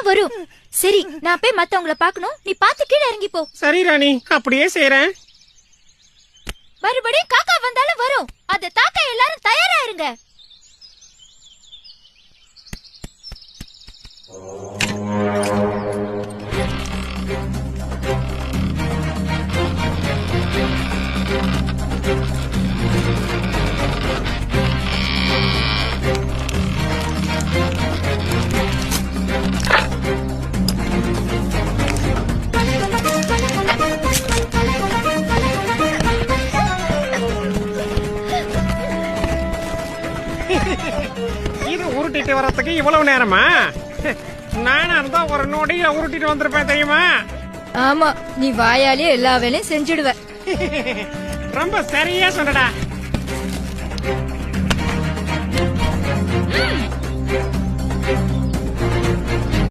வரும். சரி, நான் போய் மத்தவங்கள பாக்கணும். நீ பாத்து கீழே இறங்கி போ. சரி ராணி, அப்படியே செய்றேன். மறுபடியும் காக்கா வந்தாலும் வரும். அத தாக்க எல்லாரும் தயாரா இருங்க. இது உருட்டிட்டு வரதுக்கு இவ்வளவு நேரமா? நானா இருந்தா ஒரு நொடியில உருட்டிட்டு வந்திருப்பேன் தெரியுமா? ஆமா, நீ வாயாலே எல்லா வேலையும் செஞ்சிடுவ. ரொம்ப சரியா சொன்னடா.